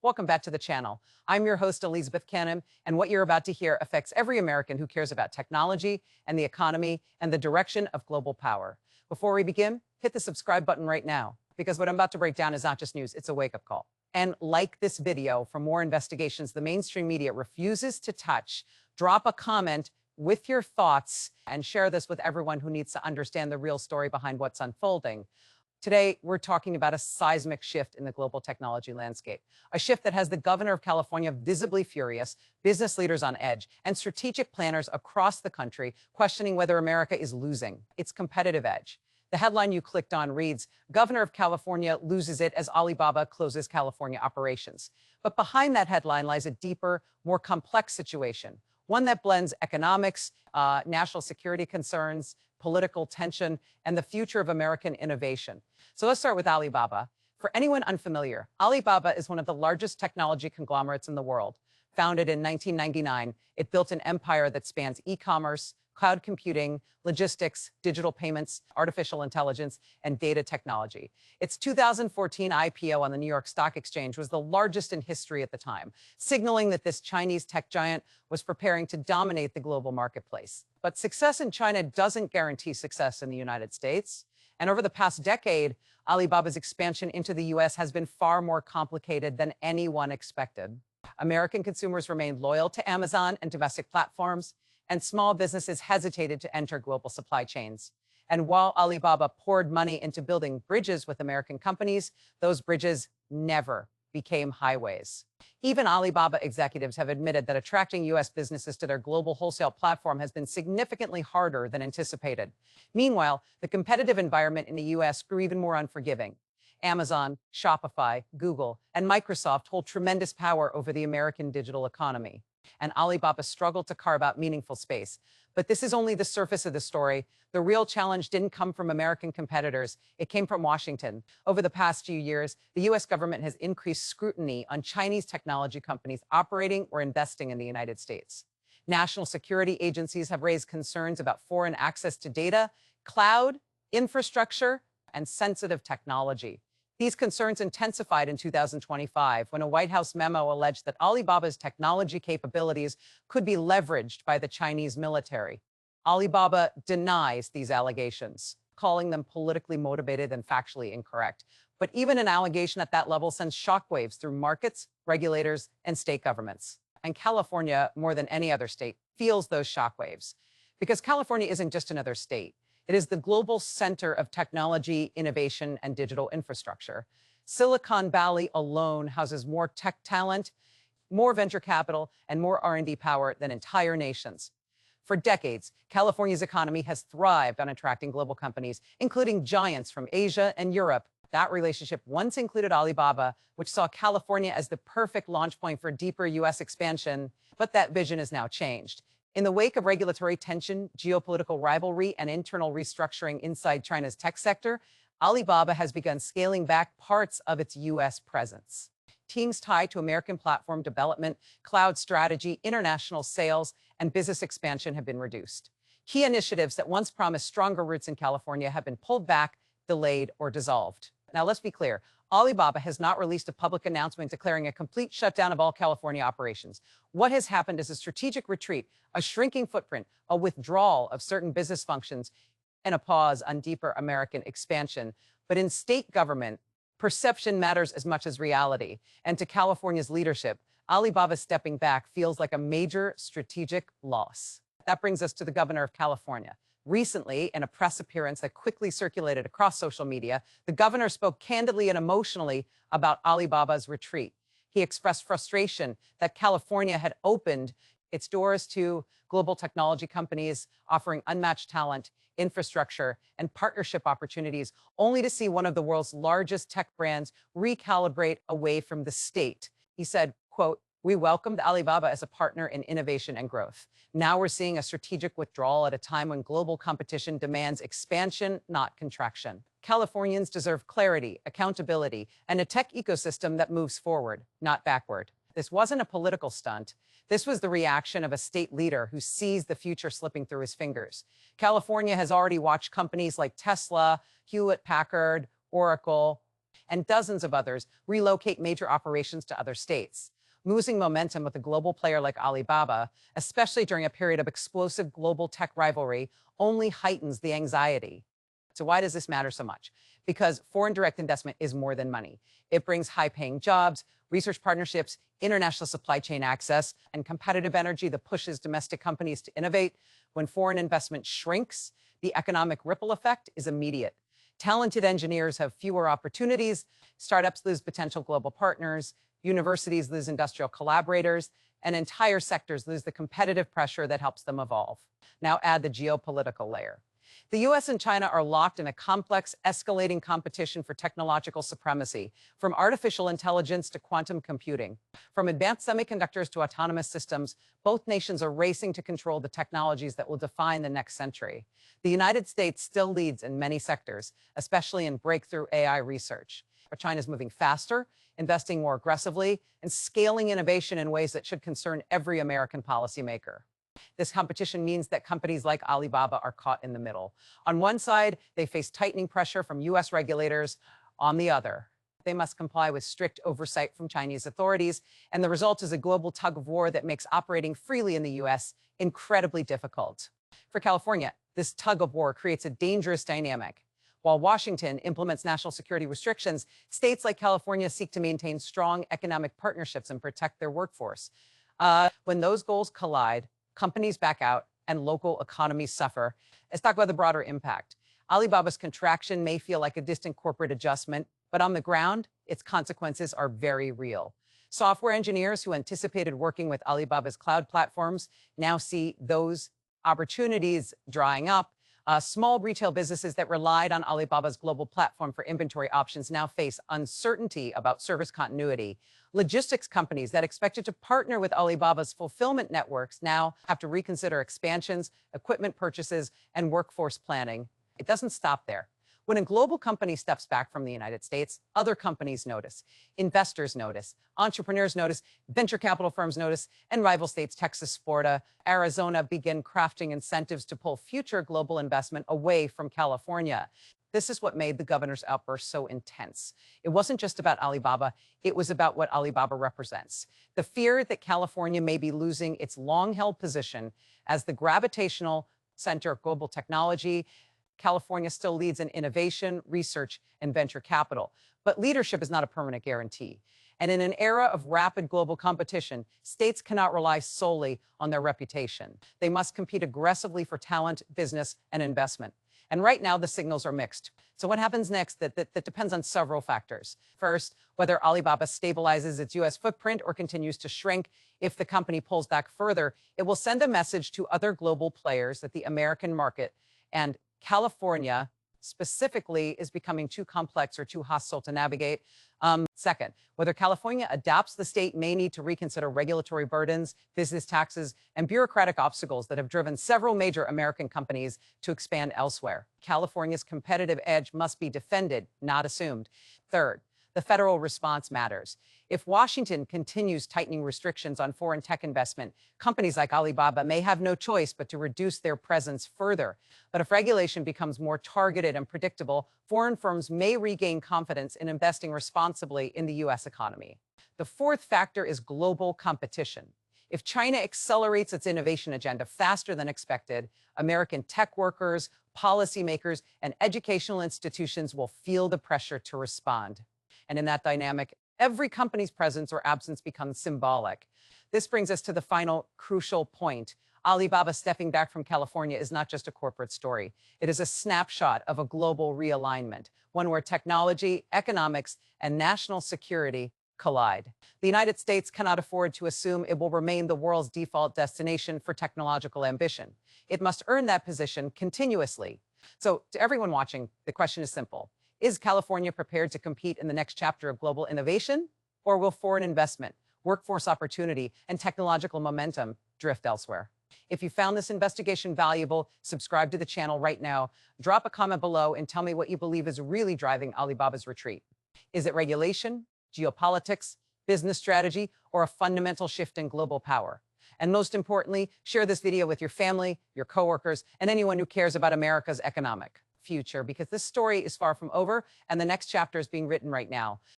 Welcome back to the channel. I'm your host, Elizabeth Canham, and what you're about to hear affects every American who cares about technology and the economy and the direction of global power. Before we begin, hit the subscribe button right now, because what I'm about to break down is not just news, it's a wake-up call. And like this video for more investigations the mainstream media refuses to touch, drop a comment with your thoughts and share this with everyone who needs to understand the real story behind what's unfolding. Today, we're talking about a seismic shift in the global technology landscape, a shift that has the governor of California visibly furious, business leaders on edge, and strategic planners across the country questioning whether America is losing its competitive edge. The headline you clicked on reads, "Governor of California loses it as Alibaba closes California operations." But behind that headline lies a deeper, more complex situation, one that blends economics, national security concerns, political tension, and the future of American innovation. So let's start with Alibaba. For anyone unfamiliar, Alibaba is one of the largest technology conglomerates in the world. Founded in 1999, it built an empire that spans e-commerce, cloud computing, logistics, digital payments, artificial intelligence, and data technology. Its 2014 IPO on the New York Stock Exchange was the largest in history at the time, signaling that this Chinese tech giant was preparing to dominate the global marketplace. But success in China doesn't guarantee success in the United States. And over the past decade, Alibaba's expansion into the US has been far more complicated than anyone expected. American consumers remained loyal to Amazon and domestic platforms, and small businesses hesitated to enter global supply chains. And while Alibaba poured money into building bridges with American companies, those bridges never became highways. Even Alibaba executives have admitted that attracting US businesses to their global wholesale platform has been significantly harder than anticipated. Meanwhile, the competitive environment in the US grew even more unforgiving. Amazon, Shopify, Google, and Microsoft hold tremendous power over the American digital economy. And Alibaba struggled to carve out meaningful space. But this is only the surface of the story. The real challenge didn't come from American competitors. It came from Washington. Over the past few years, the US government has increased scrutiny on Chinese technology companies operating or investing in the United States. National security agencies have raised concerns about foreign access to data, cloud, infrastructure, and sensitive technology. These concerns intensified in 2025 when a White House memo alleged that Alibaba's technology capabilities could be leveraged by the Chinese military. Alibaba denies these allegations, calling them politically motivated and factually incorrect. But even an allegation at that level sends shockwaves through markets, regulators, and state governments. And California, more than any other state, feels those shockwaves. Because California isn't just another state. It is the global center of technology, innovation, and digital infrastructure. Silicon Valley alone houses more tech talent, more venture capital, and more R&D power than entire nations. For decades, California's economy has thrived on attracting global companies, including giants from Asia and Europe. That relationship once included Alibaba, which saw California as the perfect launch point for deeper US expansion, but that vision has now changed. In the wake of regulatory tension, geopolitical rivalry, and internal restructuring inside China's tech sector, Alibaba has begun scaling back parts of its US presence. Teams tied to American platform development, cloud strategy, international sales, and business expansion have been reduced. Key initiatives that once promised stronger roots in California have been pulled back, delayed, or dissolved. Now, let's be clear. Alibaba has not released a public announcement declaring a complete shutdown of all California operations. What has happened is a strategic retreat, a shrinking footprint, a withdrawal of certain business functions, and a pause on deeper American expansion. But in state government, perception matters as much as reality. And to California's leadership, Alibaba stepping back feels like a major strategic loss. That brings us to the governor of California. Recently, in a press appearance that quickly circulated across social media, the governor spoke candidly and emotionally about Alibaba's retreat. He expressed frustration that California had opened its doors to global technology companies offering unmatched talent, infrastructure, and partnership opportunities, only to see one of the world's largest tech brands recalibrate away from the state. He said, quote, "We welcomed Alibaba as a partner in innovation and growth. Now we're seeing a strategic withdrawal at a time when global competition demands expansion, not contraction. Californians deserve clarity, accountability, and a tech ecosystem that moves forward, not backward." This wasn't a political stunt. This was the reaction of a state leader who sees the future slipping through his fingers. California has already watched companies like Tesla, Hewlett-Packard, Oracle, and dozens of others relocate major operations to other states. Losing momentum with a global player like Alibaba, especially during a period of explosive global tech rivalry, only heightens the anxiety. So why does this matter so much? Because foreign direct investment is more than money. It brings high-paying jobs, research partnerships, international supply chain access, and competitive energy that pushes domestic companies to innovate. When foreign investment shrinks, the economic ripple effect is immediate. Talented engineers have fewer opportunities, startups lose potential global partners, universities lose industrial collaborators, and entire sectors lose the competitive pressure that helps them evolve. Now add the geopolitical layer. The US and China are locked in a complex, escalating competition for technological supremacy, from artificial intelligence to quantum computing. From advanced semiconductors to autonomous systems, both nations are racing to control the technologies that will define the next century. The United States still leads in many sectors, especially in breakthrough AI research. But China is moving faster, investing more aggressively, and scaling innovation in ways that should concern every American policymaker. This competition means that companies like Alibaba are caught in the middle. On one side, they face tightening pressure from US regulators. On the other, they must comply with strict oversight from Chinese authorities. And the result is a global tug of war that makes operating freely in the US incredibly difficult. For California, this tug of war creates a dangerous dynamic. While Washington implements national security restrictions, states like California seek to maintain strong economic partnerships and protect their workforce. When those goals collide, companies back out and local economies suffer. Let's talk about the broader impact. Alibaba's contraction may feel like a distant corporate adjustment, but on the ground, its consequences are very real. Software engineers who anticipated working with Alibaba's cloud platforms now see those opportunities drying up. Small retail businesses that relied on Alibaba's global platform for inventory options now face uncertainty about service continuity. Logistics companies that expected to partner with Alibaba's fulfillment networks now have to reconsider expansions, equipment purchases, and workforce planning. It doesn't stop there. When a global company steps back from the United States, other companies notice, investors notice, entrepreneurs notice, venture capital firms notice, and rival states Texas, Florida, Arizona begin crafting incentives to pull future global investment away from California. This is what made the governor's outburst so intense. It wasn't just about Alibaba, it was about what Alibaba represents. The fear that California may be losing its long-held position as the gravitational center of global technology. California still leads in innovation, research, and venture capital. But leadership is not a permanent guarantee. And in an era of rapid global competition, states cannot rely solely on their reputation. They must compete aggressively for talent, business, and investment. And right now, the signals are mixed. So what happens next? That depends on several factors. First, whether Alibaba stabilizes its U.S. footprint or continues to shrink. If the company pulls back further, it will send a message to other global players that the American market and California specifically is becoming too complex or too hostile to navigate. Second, whether California adapts, the state may need to reconsider regulatory burdens, business taxes, and bureaucratic obstacles that have driven several major American companies to expand elsewhere. California's competitive edge must be defended, not assumed. Third, the federal response matters. If Washington continues tightening restrictions on foreign tech investment, companies like Alibaba may have no choice but to reduce their presence further. But if regulation becomes more targeted and predictable, foreign firms may regain confidence in investing responsibly in the U.S. economy. The fourth factor is global competition. If China accelerates its innovation agenda faster than expected, American tech workers, policymakers, and educational institutions will feel the pressure to respond. And in that dynamic, every company's presence or absence becomes symbolic. This brings us to the final crucial point. Alibaba stepping back from California is not just a corporate story. It is a snapshot of a global realignment, one where technology, economics, and national security collide. The United States cannot afford to assume it will remain the world's default destination for technological ambition. It must earn that position continuously. So, to everyone watching, the question is simple. Is California prepared to compete in the next chapter of global innovation? Or will foreign investment, workforce opportunity, and technological momentum drift elsewhere? If you found this investigation valuable, subscribe to the channel right now. Drop a comment below and tell me what you believe is really driving Alibaba's retreat. Is it regulation, geopolitics, business strategy, or a fundamental shift in global power? And most importantly, share this video with your family, your coworkers, and anyone who cares about America's economic future because this story is far from over and the next chapter is being written right now.